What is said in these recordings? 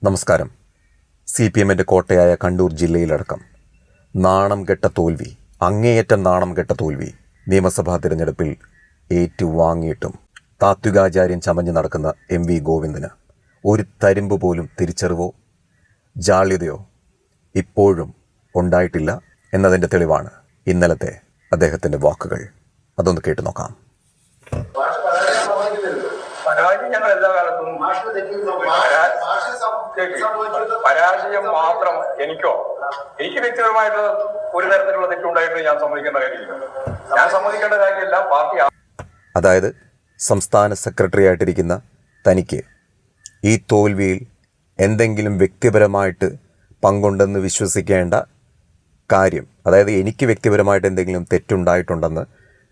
നമസ്കാരം. CPM-ന്റെ കോട്ടയായ കണ്ണൂർ ജില്ലയിലടക്കം നാണം കെട്ട തോൽവി, അങ്ങേയറ്റം നാണം കെട്ട തോൽവി നിയമസഭാ തിരഞ്ഞെടുപ്പിൽ ഏറ്റുവാങ്ങിയിട്ടും താത്വികാചാര്യൻ ചമഞ്ഞു നടക്കുന്ന MV ഗോവിന്ദന് ഒരു തരിമ്പ് പോലും തിരിച്ചറിവോ ജാള്യതയോ ഇപ്പോഴും ഉണ്ടായിട്ടില്ല എന്നതിൻ്റെ തെളിവാണ് ഇന്നലത്തെ അദ്ദേഹത്തിൻ്റെ വാക്കുകൾ. അതൊന്ന് കേട്ടു നോക്കാം. ഞങ്ങൾ എല്ലാ കാലത്തും പരാജയം മാത്രം എനിക്ക് വ്യക്തിപരമായിട്ട് ഒരു തരത്തിലുള്ള തെറ്റുണ്ടായിട്ട് ഞാൻ സമ്മതിക്കേണ്ട കാര്യമില്ല. ഞാൻ സമ്മതിക്കേണ്ട കാര്യമില്ല. പാർട്ടി അതായത് സംസ്ഥാന സെക്രട്ടറി ആയിട്ടിരിക്കുന്ന തനിക്ക് ഈ തോൽവിയിൽ എന്തെങ്കിലും വ്യക്തിപരമായിട്ട് പങ്കുണ്ടെന്ന് വിശ്വസിക്കേണ്ട കാര്യം, അതായത് എനിക്ക് വ്യക്തിപരമായിട്ട് എന്തെങ്കിലും തെറ്റുണ്ടായിട്ടുണ്ടെന്ന്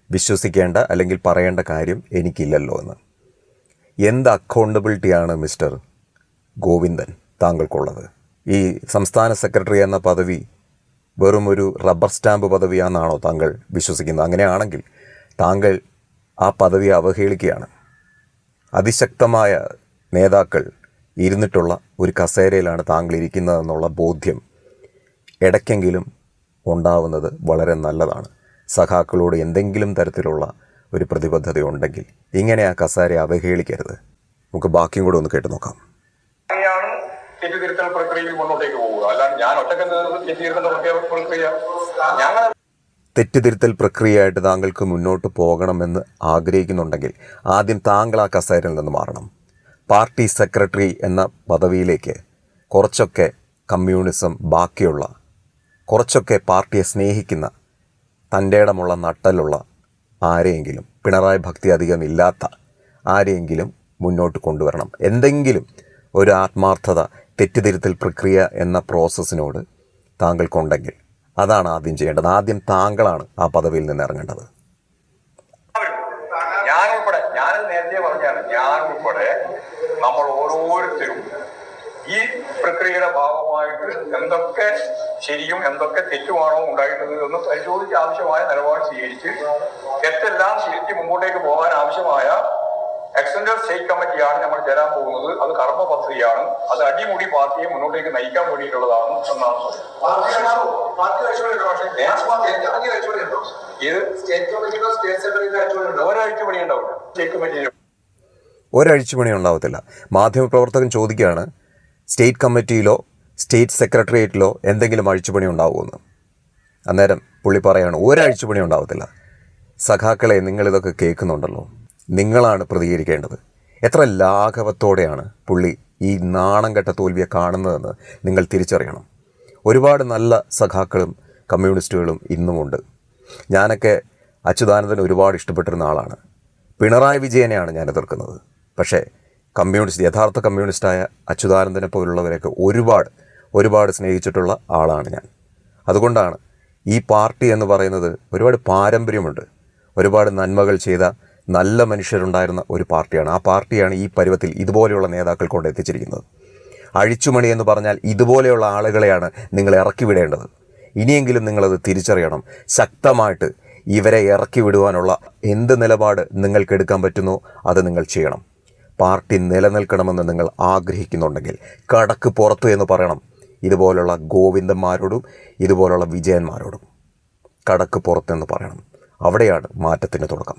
വിശ്വസിക്കേണ്ട അല്ലെങ്കിൽ പറയേണ്ട കാര്യം എനിക്കില്ലല്ലോ എന്ന്. എന്ത് അക്കൗണ്ടബിലിറ്റിയാണ് മിസ്റ്റർ ഗോവിന്ദൻ താങ്കൾക്കുള്ളത്? ഈ സംസ്ഥാന സെക്രട്ടറി എന്ന പദവി വെറും ഒരു റബ്ബർ സ്റ്റാമ്പ് പദവിയാണെന്നാണോ താങ്കൾ വിശ്വസിക്കുന്നത്? അങ്ങനെയാണെങ്കിൽ താങ്കൾ ആ പദവിയെ അവഹേളിക്കുകയാണ്. അതിശക്തമായ നേതാക്കൾ ഇരുന്നിട്ടുള്ള ഒരു കസേരയിലാണ് താങ്കൾ ഇരിക്കുന്നതെന്നുള്ള ബോധ്യം ഇടയ്ക്കെങ്കിലും ഉണ്ടാവുന്നത് വളരെ നല്ലതാണ്. സഖാക്കളോട് എന്തെങ്കിലും തരത്തിലുള്ള ഒരു പ്രതിബദ്ധതയുണ്ടെങ്കിൽ ഇങ്ങനെ ആ കസേരയെ അവഹേളിക്കരുത്. നമുക്ക് ബാക്കിയും കൂടെ ഒന്ന് കേട്ട് നോക്കാം. തെറ്റുതിരുത്തൽ പ്രക്രിയയിൽ മുന്നോട്ടേക്ക് പോവുക, അല്ലാണ്ട് ഞാൻ തെറ്റുതിരുത്തൽ പ്രക്രിയയായിട്ട് താങ്കൾക്ക് മുന്നോട്ട് പോകണമെന്ന് ആഗ്രഹിക്കുന്നുണ്ടെങ്കിൽ ആദ്യം താങ്കൾ ആ കസേരയിൽ നിന്ന് മാറണം. പാർട്ടി സെക്രട്ടറി എന്ന പദവിയിലേക്ക് കുറച്ചൊക്കെ കമ്മ്യൂണിസം ബാക്കിയുള്ള, കുറച്ചൊക്കെ പാർട്ടിയെ സ്നേഹിക്കുന്ന, തൻ്റെ ഇടമുള്ള നട്ടലുള്ള ആരെയെങ്കിലും, പിണറായി ഭക്തി അധികം ഇല്ലാത്ത ആരെയെങ്കിലും മുന്നോട്ട് കൊണ്ടുവരണം. എന്തെങ്കിലും ഒരു ആത്മാർത്ഥത തെറ്റുതിരുത്തൽ പ്രക്രിയ എന്ന പ്രോസസ്സിനോട് താങ്കൾക്കുണ്ടെങ്കിൽ അതാണ് ആദ്യം ചെയ്യേണ്ടത്. ആദ്യം താങ്കളാണ് ആ പദവിയിൽ നിന്ന് ഇറങ്ങേണ്ടത്. ഞാൻ നേരത്തെ പറഞ്ഞാണ്, ഞാൻ ഉൾപ്പെടെ നമ്മൾ ഓരോരുത്തരും ഈ പ്രക്രിയയുടെ ഭാഗമായിട്ട് എന്തൊക്കെ ശരിയും എന്തൊക്കെ തെറ്റുമാണോ ഉണ്ടായിട്ടുള്ളത് എന്ന് പരിശോധിച്ച് ആവശ്യമായ നിലപാട് സ്വീകരിച്ച് തെറ്റെല്ലാം തിരിച്ച് മുമ്പോട്ടേക്ക് പോകാൻ ആവശ്യമായ എക്സ്റ്റൻഡഡ് സ്റ്റേറ്റ് കമ്മിറ്റിയാണ് നമ്മൾ ചേരാൻ പോകുന്നത്. അത് കർമ്മ പദ്ധതിയാണ്. അത് അടിമുടി പാർട്ടിയെ മുന്നോട്ടേക്ക് നയിക്കാൻ വേണ്ടിയിട്ടുള്ളതാണ് എന്നാണ്. ഒരാഴ്ച പണി ഉണ്ടാവില്ല സ്റ്റേറ്റ് കമ്മിറ്റി, ഒരാഴ്ച പണി ഉണ്ടാവത്തില്ല. മാധ്യമപ്രവർത്തകൻ ചോദിക്കുകയാണ്, സ്റ്റേറ്റ് കമ്മിറ്റിയിലോ സ്റ്റേറ്റ് സെക്രട്ടേറിയറ്റിലോ എന്തെങ്കിലും അഴിച്ചുപണി ഉണ്ടാവുമെന്ന്. അന്നേരം പുള്ളി പറയാണ് ഒരാഴ്ചപ്പണി ഉണ്ടാവത്തില്ല. സഖാക്കളെ, നിങ്ങളിതൊക്കെ കേൾക്കുന്നുണ്ടല്ലോ, നിങ്ങളാണ് പ്രതികരിക്കേണ്ടത്. എത്ര ലാഘവത്തോടെയാണ് പുള്ളി ഈ നാണം കെട്ട തോൽവിയെ കാണുന്നതെന്ന് നിങ്ങൾ തിരിച്ചറിയണം. ഒരുപാട് നല്ല സഖാക്കളും കമ്മ്യൂണിസ്റ്റുകളും ഇന്നുമുണ്ട്. ഞാനൊക്കെ അച്യുതാനന്ദൻ ഒരുപാട് ഇഷ്ടപ്പെട്ടിരുന്ന ആളാണ്. പിണറായി വിജയനെയാണ് ഞാൻ എതിർക്കുന്നത്. പക്ഷേ കമ്മ്യൂണിസ്റ്റ്, യഥാർത്ഥ കമ്മ്യൂണിസ്റ്റായ അച്യുതാനന്ദനെ പോലുള്ളവരെയൊക്കെ ഒരുപാട് സ്നേഹിച്ചിട്ടുള്ള ആളാണ് ഞാൻ. അതുകൊണ്ടാണ് ഈ പാർട്ടി എന്ന് പറയുന്നത് ഒരുപാട് പാരമ്പര്യമുണ്ട്, ഒരുപാട് നന്മകൾ ചെയ്ത നല്ല മനുഷ്യരുണ്ടായിരുന്ന ഒരു പാർട്ടിയാണ്. ആ പാർട്ടിയാണ് ഈ പരുവത്തിൽ ഇതുപോലെയുള്ള നേതാക്കൾ കൊണ്ട് എത്തിച്ചിരിക്കുന്നത്. അഴിച്ചുമണി എന്ന് പറഞ്ഞാൽ ഇതുപോലെയുള്ള ആളുകളെയാണ് നിങ്ങൾ ഇറക്കി വിടേണ്ടത്. ഇനിയെങ്കിലും നിങ്ങളത് തിരിച്ചറിയണം. ശക്തമായിട്ട് ഇവരെ ഇറക്കി വിടുവാനുള്ള എന്ത് നിലപാട് നിങ്ങൾക്കെടുക്കാൻ പറ്റുന്നോ അത് നിങ്ങൾ ചെയ്യണം. പാർട്ടി നിലനിൽക്കണമെന്ന് നിങ്ങൾ ആഗ്രഹിക്കുന്നുണ്ടെങ്കിൽ കടക്ക് പുറത്തു എന്ന് പറയണം. ഇതുപോലുള്ള ഗോവിന്ദന്മാരോടും ഇതുപോലുള്ള വിജയന്മാരോടും കടക്ക് പുറത്തെന്ന് പറയണം. അവിടെയാണ് മാറ്റത്തിൻ്റെ തുടക്കം.